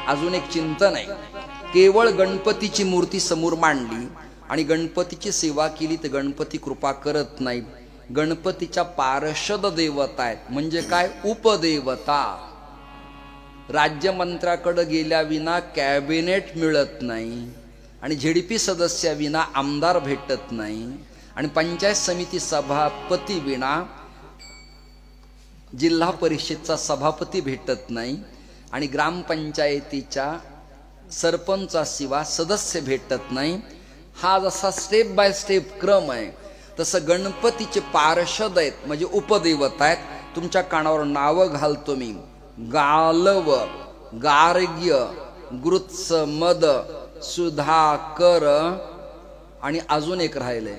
अजून एक चिंतन आहे. केवळ गणपतीची मूर्ती समोर मांडली आणि गणपतीची सेवा केली तर गणपती कृपा करत नाही. गणपतीच्या पार्षद देवता आहेत, म्हणजे काय, उपदेवता. राज्यमंत्र्याकडे गेल्या विना कॅबिनेट मिळत नाही आणि झेडपी सदस्या विना आमदार भेटत नाही आणि पंचायत समिती सभापती विना जिल्हा परिषदचा सभापती भेटत नाही आणि ग्रामपंचायतीच्या सरपंचाशिवाय सदस्य भेटत नाही. हा जसा स्टेप बाय स्टेप क्रम आहे तसं गणपतीचे पार्षद आहेत, म्हणजे उपदेवता आहेत. तुमच्या कानावर नावं घालतो मी. गालव, गार्ग्य, गृत्स, मद, सुधाकर आणि अजून एक राहिले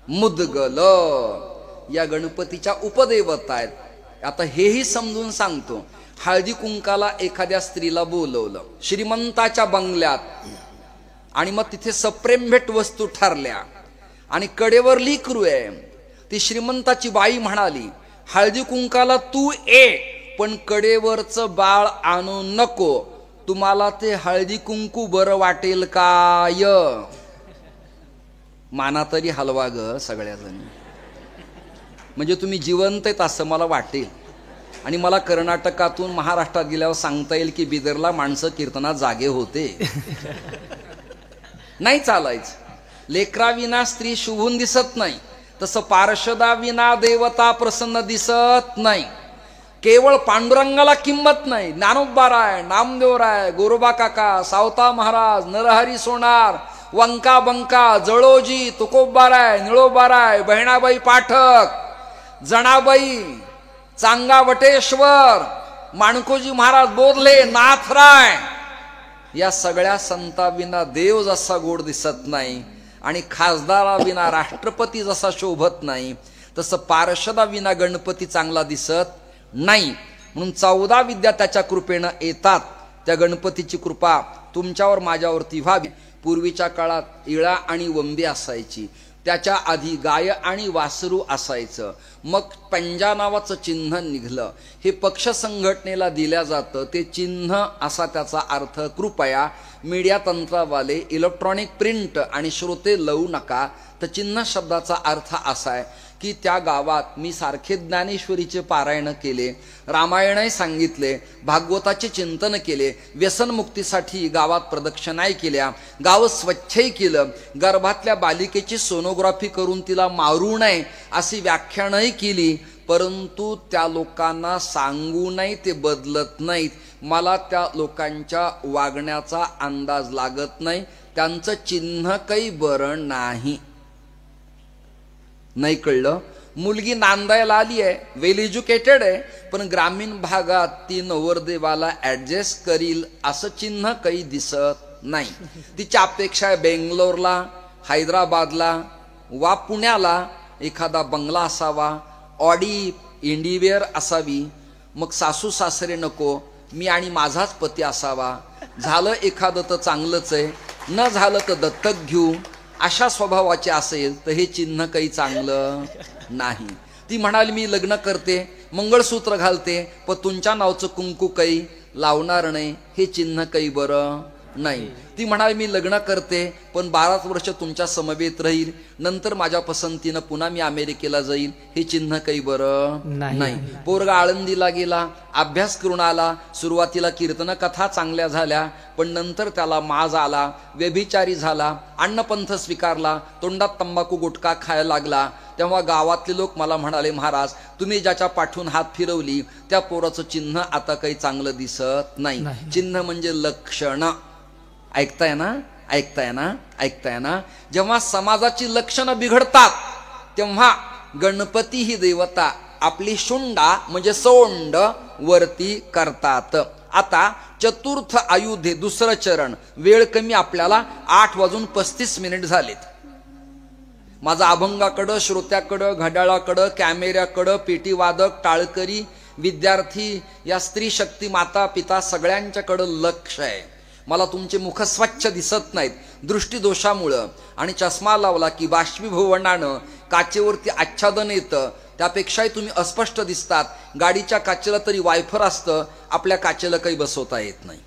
मुदगल. या गणपतीच्या उपदेवता आहेत. आता हेही समजून सांगतो. हळदी कुंकाला एखाद्या स्त्रीला बोलवलं श्रीमंताच्या बंगल्यात आणि मग तिथे सप्रेम भेट वस्तू ठरल्या आणि कडेवर लिकरू आहे. ती श्रीमंताची बाई म्हणाली, हळदी कुंकाला तू ये पण कडेवरचं बाळ आणू नको, तुम्हाला ते हळदी कुंकू बरं वाटेल काय? माना तरी हलवा ग सगळ्याजणी, म्हणजे तुम्ही जिवंत आहेत असं मला वाटेल. आणि मला कर्नाटकातून महाराष्ट्रात गेल्यावर सांगता येईल की बिदरला माणसं कीर्तनात जागे होते. नाही चालायचं. लेकराविना स्त्री शुभून दिसत नाही, तसं पार्षदाविना देवता प्रसन्न दिसत नाही. केवळ पांडुरंगाला किंमत नाही. ज्ञानोबाराय, नामदेवराय, गोरोबा काका, सावता महाराज, नरहरी सोनार, वंका बंका, जळोजी, तुकोबाराय, निळोबाराय, बहिणाबाई पाठक, जणाबाई, चांगा वटेश्वर, माणकोजी महाराज बोधले, नाथराय, या सगळ्या संताविना देव जसा गोड दिसत नाही आणि खासदाराविना राष्ट्रपती जसा शोभत नाही तसं पार्षदाविना गणपती चांगला दिसत नाही. म्हणून 14 विद्या त्याच्या कृपेनं येतात. त्या गणपतीची कृपा तुमच्यावर माझ्यावरती व्हावी. पूर्वीच्या काळात इळा आणि वंबी असायची, त्याच्या आधी गाय आणि वासरू असायचं. मग पंजा नावाचं चिन्ह निघलं. हे पक्ष संघटनेला दिल्या जातं. ते चिन्ह असा त्याचा अर्थ. कृपया मीडिया तंत्रवाले इलेक्ट्रॉनिक प्रिंट आणि श्रोते लावू नका. तर चिन्ह शब्दाचा अर्थ असा आहे की त्या गावात मी सारखे ज्ञानेश्वरीचे पारायण केले, रामायणही सांगितले, भागवताचे चिंतन केले, व्यसनमुक्तीसाठी गावात प्रदक्षिणाही केल्या, गाव स्वच्छही केलं, गर्भातल्या बालिकेची सोनोग्राफी करून तिला मारू नये अशी व्याख्यानही केली, परंतु त्या लोकांना सांगूनही ते बदलत नाहीत. मला त्या लोकांच्या वागण्याचा अंदाज लागत नाही. त्यांचं चिन्ह काही बरं नाही. नाही कळलं? मुलगी नांदायला आली आहे, वेल एज्युकेटेड आहे, पण ग्रामीण भागात ती नवरदेवाला ऍडजस्ट करील असं चिन्ह काही दिसत नाही. तिची अपेक्षा आहे बेंगलोरला, हैदराबादला वा पुण्याला एखादा बंगला असावा, ऑडी इंडिवेअर असावी. मग सासू सासरे नको, मी आणि माझाच पती असावा. झालं एखादं तर चांगलंच आहे, न झालं तर दत्तक घेऊ, अशा स्वभावाचे असेल तर हे चिन्ह काही चांगलं नाही. ती म्हणाली मी लग्न करते, मंगळसूत्र घालते, पण तुमच्या नावचं कुंकू काही लावणार नाही, हे चिन्ह काही बरं नाही. ती म्हणाली मी लग्न करते पण 12 वर्ष तुमच्या समवेत राहील, नंतर माझ्या पसंतीनं पुन्हा मी अमेरिकेला जाईल, हे चिन्ह काही बरं नाही. पोरगा आळंदीला गेला, अभ्यास करून आला, सुरुवातीला कीर्तन कथा चांगल्या झाल्या, पण नंतर त्याला माज आला, व्यभिचारी झाला, अन्नपंथ स्वीकारला, तोंडात तंबाखू गुटखा खायला लागला. तेव्हा गावातले लोक मला म्हणाले, महाराज तुम्ही ज्याच्या पाठून हात फिरवली त्या पोराचं चिन्ह आता काही चांगलं दिसत नाही. चिन्ह म्हणजे लक्षण. ऐकताय ना? ऐकताय ना? ऐकताय ना? जेव्हा समाजाची लक्षणं बिघडतात तेव्हा गणपती ही देवता आपली शुंडा म्हणजे सोंड वरती करतात. आता चतुर्थ आयुधे, दुसरं चरण. वेळ कमी, आपल्याला 8:35 झालेत. माझा अभंगाकडं, श्रोत्याकडं, घड्याळाकडं, कॅमेऱ्याकडं, पेटीवादक, टाळकरी, विद्यार्थी, या स्त्री शक्ती, माता पिता सगळ्यांच्याकडं लक्ष आहे. मला तुमचे मुख स्वच्छ दिसत नाहीत दृष्टीदोषामुळं, आणि चष्मा लावला की बाष्पीभवनानं काचेवरती आच्छादन येतं त्यापेक्षाही तुम्ही अस्पष्ट दिसतात, गाडीच्या काचेला तरी वायफर असतं, आपल्या काचेला काही बसवता येत नाही,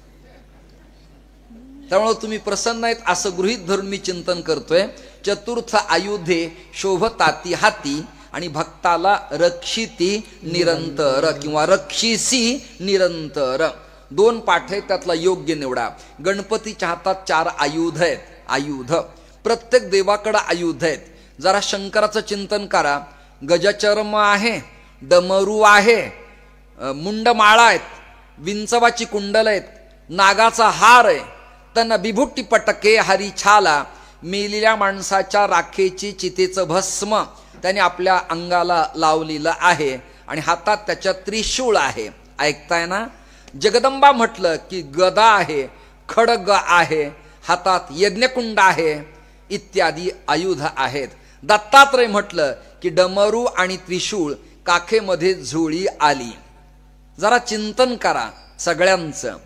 त्यामुळे तुम्ही प्रसन्न आहेत असं गृहीत धरून मी चिंतन करतोय. चतुर्थ आयुधे शोभताती हाती आणि भक्ताला रक्षिती निरंतर किंवा रक्षिसी निरंतर. 2 पाठ आहेत, त्यातला योग्य निवडा. गणपतीच्या हातात 4 आयुध आहेत. आयुध प्रत्येक देवाकडे आयुध आहेत. जरा शंकराचं चिंतन करा. गजचर्म आहे, डमरू आहे, मुंडमाळा आहेत, विंचवाची कुंडल आहेत, नागाचा हार आहे, तन बिभुट्टी पटके हरी छाला, मेलेल्या माणसाच्या राखेची चितेचं भस्म त्याने आपल्या अंगाला लावलेलं आहे आणि हातात त्याच्या त्रिशूळ आहे. ऐकताय ना? जगदंबा म्हटलं की गदा आहे, खडग आहे, हातात यज्ञकुंड आहे, इत्यादी आयुध आहेत. दत्तात्रय म्हटलं की डमरू आणि त्रिशूळ काखेमध्ये झोळी आली. जरा चिंतन करा सगळ्यांचं.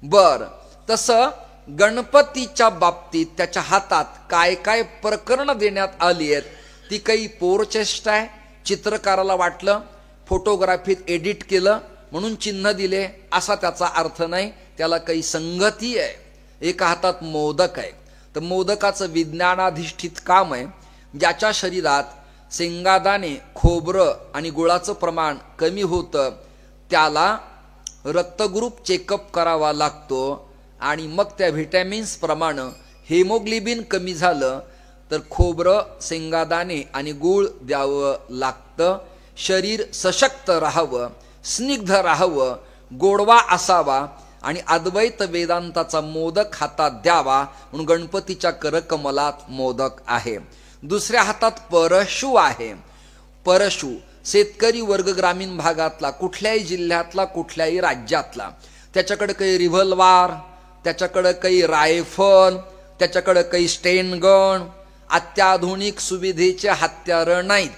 बर, तसं गणपतीच्या बाबतीत त्याच्या हातात काय काय प्रकरण देण्यात आली आहेत. ती काही पोरचेष्टा आहे, चित्रकाराला वाटलं, फोटोग्राफीत एडिट केलं म्हणून चिन्ह दिले असा त्याचा अर्थ नाही. त्याला काही संगती आहे. एका हातात मोदक आहे, तर मोदकाचं विज्ञानाधिष्ठित काम आहे. ज्याच्या शरीरात शेंगादाणे, खोबरं आणि गुळाचं प्रमाण कमी होतं त्याला रक्तग्रुप चेकअप करावा लागतो आणि मग त्या व्हिटॅमिन्स प्रमाणे हेमोग्लोबिन कमी झालं तर खोबरं, शेंगादाणे आणि गूळ द्यावं लागतं. शरीर सशक्त राहावं, स्निग्ध राहावं, गोडवा असावा आणि अद्वैत वेदांताचा मोदक हातात द्यावा म्हणून गणपतीच्या करकमलात मोदक आहे. दुसऱ्या हातात परशु आहे. परशु शेतकरी वर्ग ग्रामीण भागातला, कुठल्याही जिल्ह्यातला, कुठल्याही राज्यातला. त्याच्याकडे काही रिव्हॉल्वर, त्याच्याकडे काही रायफल, त्याच्याकडे काही स्टेनगन, अत्याधुनिक सुविधेचे हत्यार नाहीत.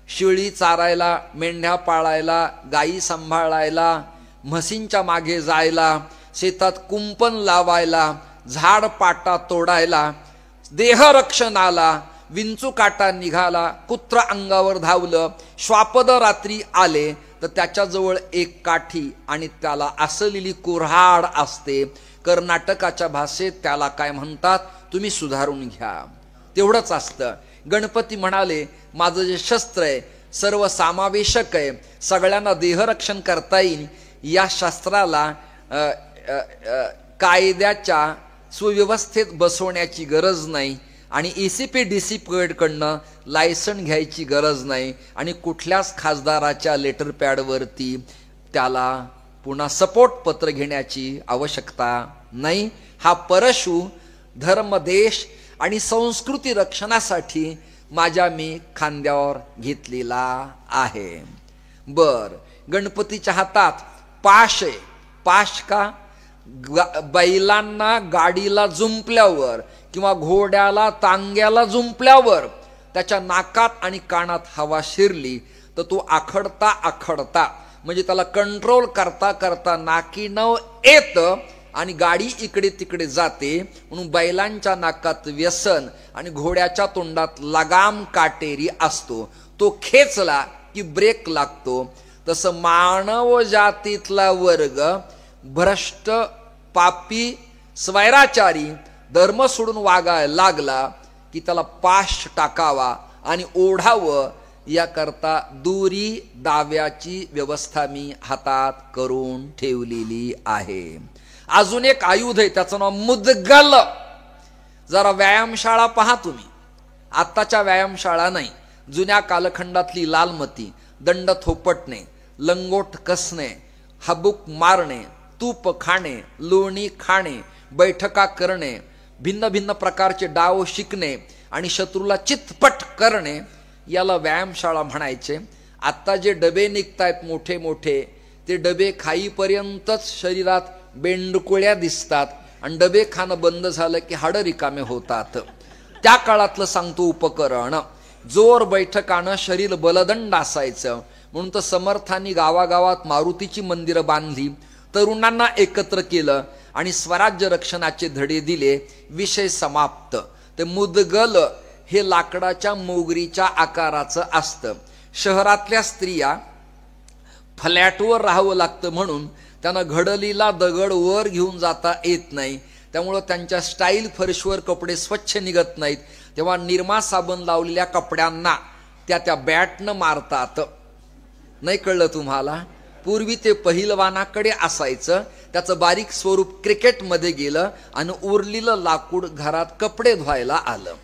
शेळी चारायला, मेंढ्या पाळायला, गायी सांभाळायला, म्हशींच्या मागे जायला, शेतात कुंपण लावायला, झाड पाटा तोडायला, देहरक्षणाला, विंचू काटा निघाला, कुत्र अंगावर धावलं, श्वापद रात्री आले तर त्याच्याजवळ एक काठी आणि त्याला असलेली कुऱ्हाड असते. कर्नाटकाच्या भाषेत त्याला काय म्हणतात तुम्ही सुधारून घ्या, तेवढंच असतं. गणपती म्हणाले माझं जे शस्त्र आहे सर्वसमावेशक आहे, सगळ्यांना देहरक्षण करता येईल. या शस्त्राला कायद्याच्या सुव्यवस्थेत बसवण्याची गरज नाही आणि ECP कडनं लायसन घ्यायची गरज नाही आणि कुठल्याच खासदाराच्या लेटर पॅडवरती त्याला पुन्हा सपोर्ट पत्र घेण्याची आवश्यकता नाही. हा परशु धर्म, देश आणि संस्कृती रक्षणासाठी माझ्या मी खांद्यावर घेतलेला आहे. बर, गणपतीच्या हातात पाश आहे. पाश का? बैलांना गाडीला जुंपल्यावर किंवा घोड्याला तांग्याला जुंपल्यावर त्याच्या नाकात आणि कानात हवा शिरली तर तो आखडता आखडता म्हणजे त्याला कंट्रोल करता करता नाकीनव येतं आणि गाडी इकडे तिकडे जाते. म्हणून बैलांच्या नाकात व्यसन आणि घोड्याच्या तोंडात लगाम काटेरी असतो. तो खेचला की ब्रेक लागतो. तसं मानव जातीतला वर्ग भ्रष्ट, पापी, स्वैराचारी, धर्म सोडून वागायला लागला की त्याला पाश टाकावा आणि ओढावं याकरता दुरी दाव्याची व्यवस्था मी हातात करून ठेवलेली आहे. अजून एक आयुध आहे, त्याचं नाव मुदगल. जरा व्यायामशाळा पहा तुम्ही. आत्ताच्या व्यायामशाळा नाही, जुन्या कालखंडातली लालमती, दंड थोपटणे, लंगोट कसणे, हबूक मारणे, तूप खाणे, लोणी खाणे, बैठका करणे, भिन्न भिन्न प्रकारचे डाव शिकणे आणि शत्रूला चितपट करणे याला व्यायामशाळा म्हणायचे. आत्ता जे डबे निघतायत मोठे मोठे, ते डबे खाईपर्यंतच शरीरात बेंडकुळ्या दिसतात आणि डबे खाणं बंद झालं की हाडं रिकामे होतात. त्या काळातलं सांगतो उपकरण. जोर बैठकानं शरीर बलदंड असायचं म्हणून तर समर्थांनी गावागावात मारुतीची मंदिरं बांधली, तरुणांना एकत्र केलं आणि स्वराज्य रक्षणाचे धडे दिले. विषय समाप्त. ते मुदगल हे लाकडाच्या मोगरीच्या आकाराचं असतं. शहरातल्या स्त्रिया फ्लॅटवर राहावं लागतं म्हणून त्यांना घडलीला दगड वर घेऊन जाता येत नाही, त्यामुळं त्यांच्या स्टाईल फरशीवर कपडे स्वच्छ निघत नाहीत. तेव्हा निरमा साबण लावलेल्या कपड्यांना त्या बॅटनं मारतात. नाही कळलं तुम्हाला? पूर्वी ते पहिलवानाकडे असायचं, त्याचं बारीक स्वरूप क्रिकेटमध्ये गेलं आणि उरलेलं लाकूड घरात कपडे धुवायला आलं.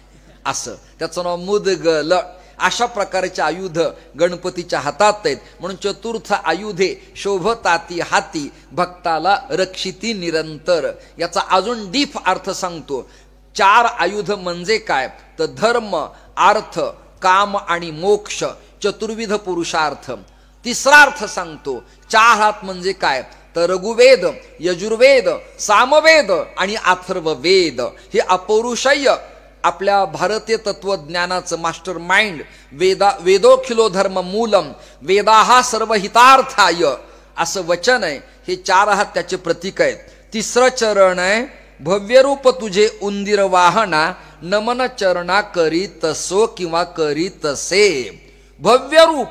असं त्याचं नाव मुदगल. अशा प्रकारचे आयुध गणपतीच्या हातात आहेत. म्हणून चतुर्थ आयुधे शोभताती हाती, भक्ताला रक्षिती निरंतर. याचा अजून डीप अर्थ सांगतो. 4 आयुध म्हणजे काय तर धर्म, अर्थ, काम आणि मोक्ष, चतुर्विध पुरुषार्थ. तिसरा अर्थ सांगतो. 4 हात म्हणजे काय तर रघुवेद, यजुर्वेद, सामवेद आणि अथर्ववेद. हे अपौरुषय आपल्या भारतीय तत्वज्ञानाचं मास्टर माइंड. वेदोखिलो धर्म मूलम, वेदाहा सर्व हितार्थाय असं वचन आहे. हे 4 हात त्याचे प्रतीक आहेत. तिसरं चरण आहे भव्यरूप तुझे उंदीर वाहना, नमन चरणा करी तसो किंवा करी तसे. भव्यरूप.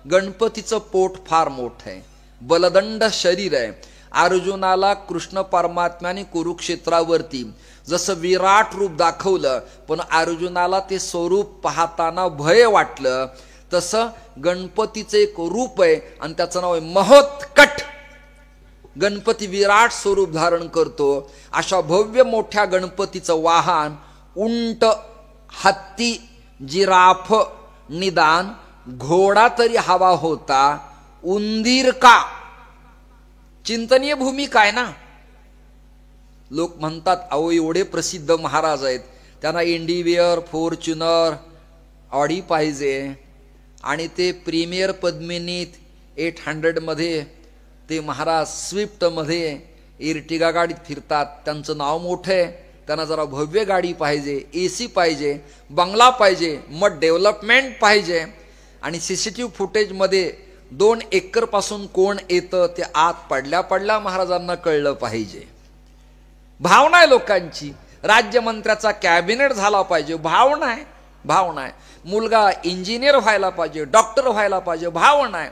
गणपतीचं पोट फार मोठं आहे, बलदंड शरीर आहे. अर्जुनाला कृष्ण परमात्म्याने कुरुक्षेत्रावरती जसं विराट रूप दाखवलं, पण अर्जुनाला ते स्वरूप पाहताना भय वाटलं, तसं गणपतीचं एक रूप आहे आणि त्याचं नाव आहे महोत्कट. गणपती विराट स्वरूप धारण करतो. अशा भव्य मोठ्या गणपतीचं वाहन उंट, हत्ती, जिराफ, निदान घोडा तरी हवा होता, उंदीर का? चिंतनीय भूमिका आहे ना. लोक म्हणतात अहो एवढे प्रसिद्ध महाराज आहेत, त्यांना इंडिवियर, फॉर्च्युनर, ऑडी पाहिजे आणि ते प्रीमियर पद्मिनीत 800 मध्ये ते महाराज स्विफ्टमध्ये इर्टिगा गाडीत फिरतात. त्यांचं नाव मोठं आहे, त्यांना जरा भव्य गाडी पाहिजे, AC पाहिजे, बंगला पाहिजे, मग डेव्हलपमेंट पाहिजे. आणि CCTV फुटेजमध्ये 2 एकर पासून कोण येतं ते आत पडल्या पडल्या महाराजांना कळलं पाहिजे. भावना आहे लोकांची. राज्यमंत्र्याचा कॅबिनेट झाला पाहिजे, भावना आहे. भावना आहे. मुलगा इंजिनियर व्हायला पाहिजे, डॉक्टर व्हायला पाहिजे, भावना आहे.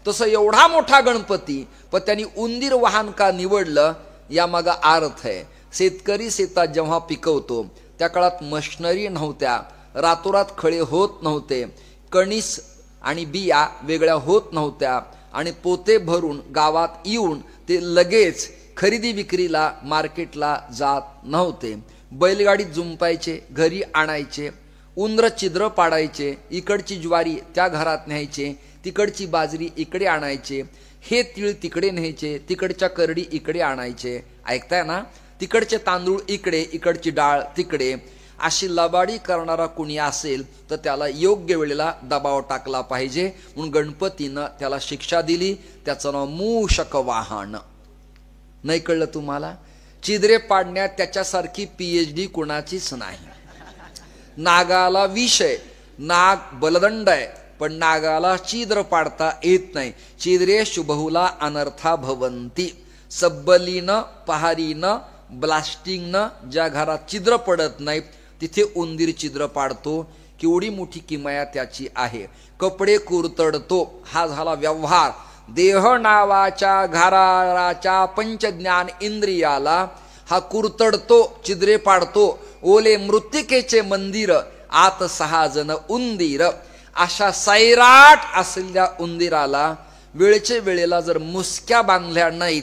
तसं एवढा मोठा गणपती पण त्यांनी उंदीर वाहन का निवडलं यामागं अर्थ आहे. शेतकरी शेतात जेव्हा पिकवतो त्या काळात मशिनरी नव्हत्या, रातोरात खळे होत नव्हते, कणीस आणि बिया वेगळ्या होत नव्हत्या आणि पोते भरून गावात येऊन ते लगेच खरेदी विक्रीला मार्केटला जात नव्हते. बैलगाडीत जुंपायचे, घरी आणायचे, उंदर छिद्र पाडायचे, इकडची ज्वारी त्या घरात न्यायचे, तिकडची बाजरी इकडे आणायचे, हे तीळ तिकडे न्यायचे, तिकडच्या करडी इकडे आणायचे. ऐकताय ना? तिकडचे तांदूळ इकडे, इकडची डाळ तिकडे. अशी लबाडी करणारा कुणी असेल तर त्याला योग्य वेळेला दबाव टाकला पाहिजे. म्हणून गणपतीनं त्याला शिक्षा दिली. त्याचं नाव मूषक वाहन. नाही कळलं तुम्हाला? छिद्रे पाडण्यात त्याच्यासारखी PhD कुणाचीच नाही. नागाला विष आहे, नाग बलदंड आहे, पण नागाला छिद्र पाडता येत नाही. छिद्रे शुभहुला अनर्था भवंती. सब्बलीनं, पहारीनं, ब्लास्टिंगनं ज्या घरात छिद्र पडत नाही तिथे उंदीर छिद्र पाडतो. केवढी मोठी किमया त्याची आहे. कपडे कुरतडतो हा झाला व्यवहार. देह नावाच्या घराच्या पंचज्ञान इंद्रियाला हा कुरतडतो, छिद्रे पाडतो. ओले मृत्तिकेचे मंदिर, आत 6 जण उंदीर. अशा सैराट असलेल्या उंदीराला वेळचे वेळेला जर मुसक्या बांधल्या नाहीत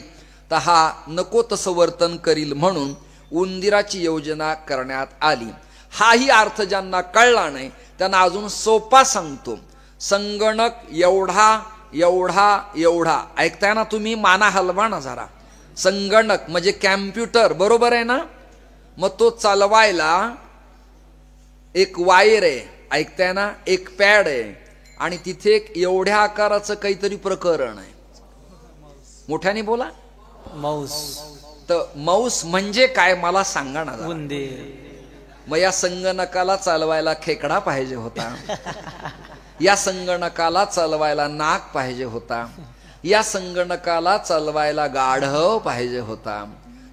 तर हा नको तसं वर्तन करील म्हणून उंदीराची योजना करण्यात आली. हाही अर्थ ज्यांना कळला नाही त्यांना अजून सोपा सांगतो. संगणक एवढा एवढा एवढा. ऐकताय ना तुम्ही? माना हलवा ना जरा. संगणक म्हणजे कॅम्प्युटर, बरोबर आहे ना? मग तो चालवायला एक वायर आहे, ऐकताय ना? एक पॅड आहे आणि तिथे एक एवढ्या आकाराचं काहीतरी प्रकरण आहे. मोठ्याने बोला. माऊस. तर माऊस म्हणजे काय मला सांगा ना. मग या संगणकाला चालवायला खेकडा पाहिजे होता, या संगणकाला चालवायला नाक पाहिजे होता, या संगणकाला चालवायला गाढव पाहिजे होता,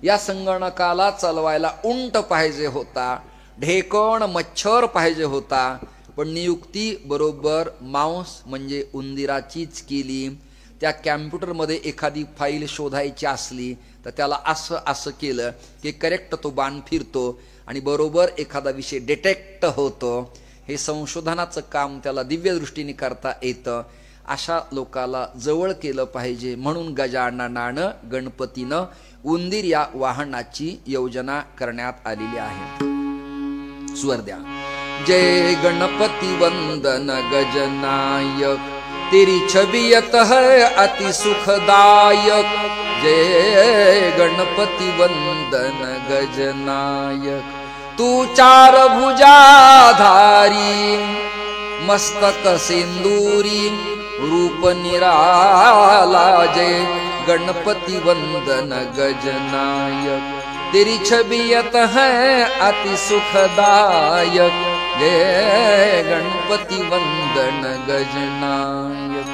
या संगणकाला चालवायला उंट पाहिजे होता, ढेकण मच्छर पाहिजे होता, पण नियुक्ती बरोबर मांस म्हणजे उंदीराचीच केली. त्या कॅम्प्युटरमध्ये एखादी फाईल शोधायची असली तर त्याला असं असं केलं की करेक्ट तो बाण फिरतो आणि बरोबर एखादा विषय डिटेक्ट होतो. हे संशोधनाचं काम त्याला दिव्य दृष्टीने करता येतं. अशा लोकाला जवळ केलं पाहिजे, म्हणून गजाननानं गणपतीनं उंदीर या वाहनाची योजना करण्यात आलेली आहे. स्वर द्या. जय गणपति वंदन गजनायक, तेरी छबियत है अति सुखदायक. जय गणपति वंदन गजनायक, तू चार भुजाधारी मस्तक सिंदूरी रूप निराला. जय गणपति वंदन गजनायक, तेरी छबियत है अति सुखदायक. जय गणपति वंदन गजनायक.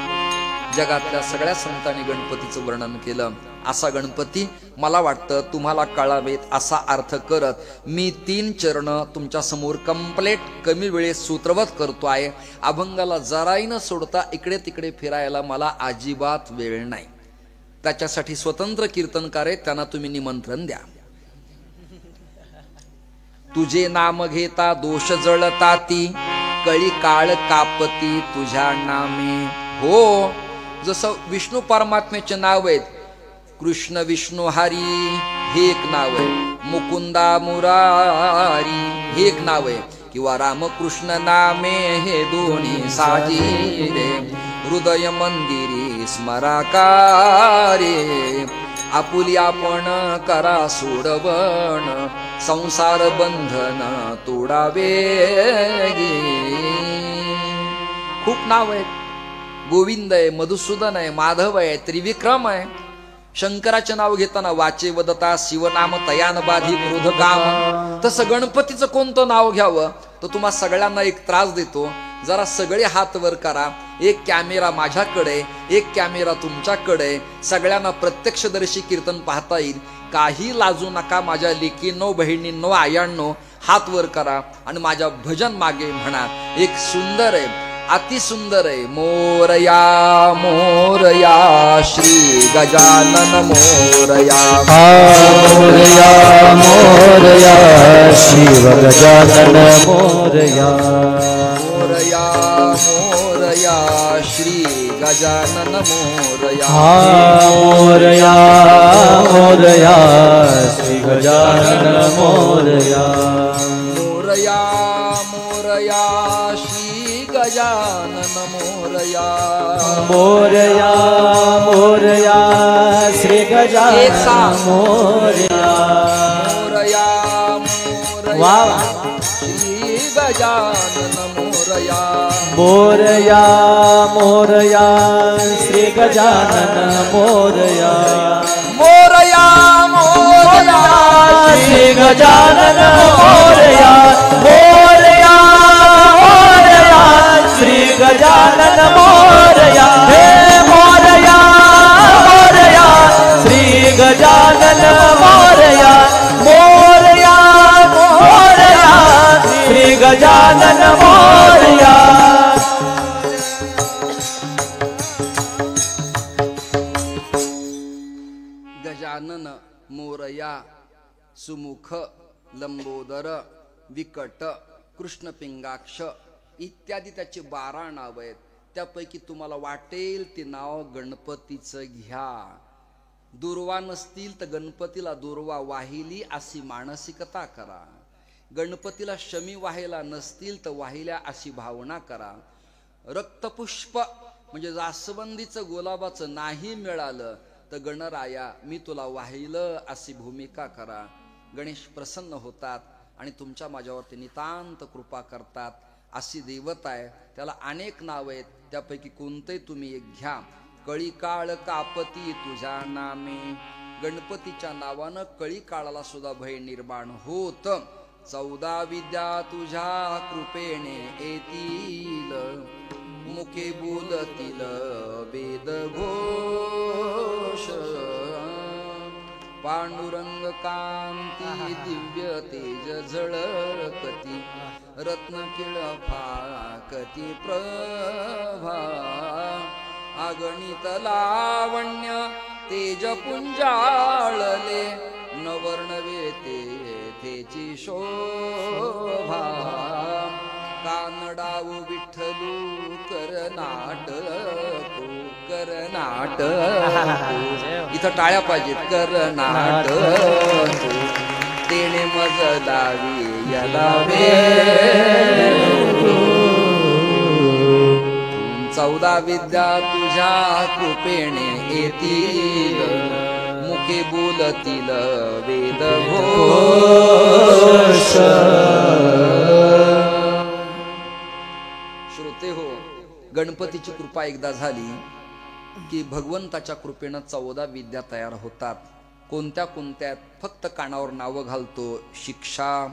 जगातल्या सगळ्या संतांनी गणपतीचं वर्णन केलं. असा गणपती मला वाटतं तुम्हाला कळावेत असा अर्थ करत मी 3 चरण तुमच्या समोर कंप्लीट कमी वेळेत सूत्रवत करतो आहे. अभंगाला जराही न सोडता इकडे तिकडे फिरायला मला अजिबात वेळ नाही. त्याच्यासाठी स्वतंत्र कीर्तनकार आहेत, त्यांना तुम्ही निमंत्रण द्या. तुझे नाम घेता दोष जळताती, कळी काळ कापती तुझ्या नामे. हो, जसं विष्णू परमात्म्याचे नाव आहेत, कृष्ण विष्णू हरी हे एक नाव आहे, मुकुंदा मुरारी हे एक नाव आहे, किंवा रामकृष्ण नामे हे दोन्ही साजी रे. हृदय मंदिरी स्मराकारे, आपुली आपण करा सोडवण, संसार बंधन तोडावे. खूप नाव आहेत. गोविंद आहे, मधुसूदन आहे, माधव आहे, त्रिविक्रम आहे. शंकराचे नाव घेताना वाचे वदता शिवनाम तयान बाधी क्रोध काम. तसं गणपतीचं कोणतं नाव घ्यावं तर तुम्हा सगळ्यांना एक त्रास देतो. जरा सगळे हात वर करा. एक कॅमेरा माझ्याकडे, एक कॅमेरा तुमच्याकडे. सगळ्यांना प्रत्यक्षदर्शी कीर्तन पाहता येईल. काही लाजू नका माझ्या लेकींनो, बहिणींनो, आयांनो. हात वर करा आणि माझ्या भजन मागे म्हणा. एक सुंदर आहे, अति सुंदर आहे. मोरया मोरया श्री गजानन मोरया. मोरया मोरया शिव गजानन मोरया. मोरया मोरया श्री गजानन मोरया. मोरया मोरया श्री गजानन मोरया. मोरया मोरया श्री गजानन मोरया. मोरया मोरया श्री गजानन मोरया. मोरया मोरया श्री गजानन मोरया. मोरया मोरया श्री गजानन मोरया. मोरया मोरया श्री गजानन मोरया. मोरया मोरया श्री गजानन मोरया. हे मोरया मोरया श्री गजानन मोरया. मोरया मोरया श्री गजानन मोरया. गजानन मोरया सुमुख लंबोदर विकट कृष्णपिंगाक्ष इत्यादी त्याचे 12 नाव आहेत. त्यापैकी तुम्हाला वाटेल ते नाव गणपतीचं घ्या. दुर्वा नसतील तर गणपतीला दुर्वा वाहिली अशी मानसिकता करा. गणपतीला शमी वाहायला नसतील तर वाहिल्या अशी भावना करा. रक्तपुष्प म्हणजे जास्वंदीचं गुलाबाचं नाही मिळालं तर गणराया मी तुला वाहिलं अशी भूमिका करा. गणेश प्रसन्न होतात आणि तुमच्या माझ्यावरती नितांत कृपा करतात. अशी देवता आहे. त्याला अनेक नाव आहेत, त्यापैकी कोणतेही तुम्ही एक घ्या. कळी काळ कापती तुझ्या नामे. गणपतीच्या नावानं कळी काळाला सुद्धा भय निर्माण होत. 14 विद्या तुझ्या कृपेने येतील, मुखे बोलतील वेद घोष. पांडुरंग कांती दिव्य तेज झळकती रत्न किळफाकती प्रभा अगणित लावण्य तेज पुंजाळले नवर्णवे तेची शोभा कानडाऊ विठ्ठलू करनाट इथं टाळ्या पाहिजेत करनाट तेने मज दावी याला चौदा विद्या तुझ्या कृपेने येतील मुखे बोलतील वेद घोष श्रोते हो गणपतीची कृपा एकदा झाली की भगवंताच्या कृपेनं 14 विद्या तयार होतात कोणत्या कोणत्या फक्त कानावर नाव घालतो शिक्षा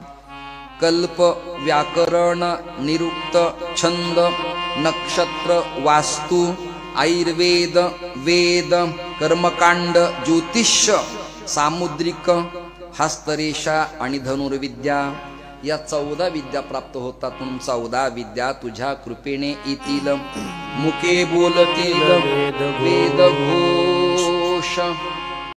कल्प व्याकरण निरुक्त छंद नक्षत्र वास्तु आयुर्वेद वेद कर्मकांड ज्योतिष्य सामुद्रिक हस्तरेषा आणि धनुर्विद्या या 14 विद्या प्राप्त होतात म्हणून 14 विद्या तुझ्या कृपेने येतील मुखे बोलतील वेद घोष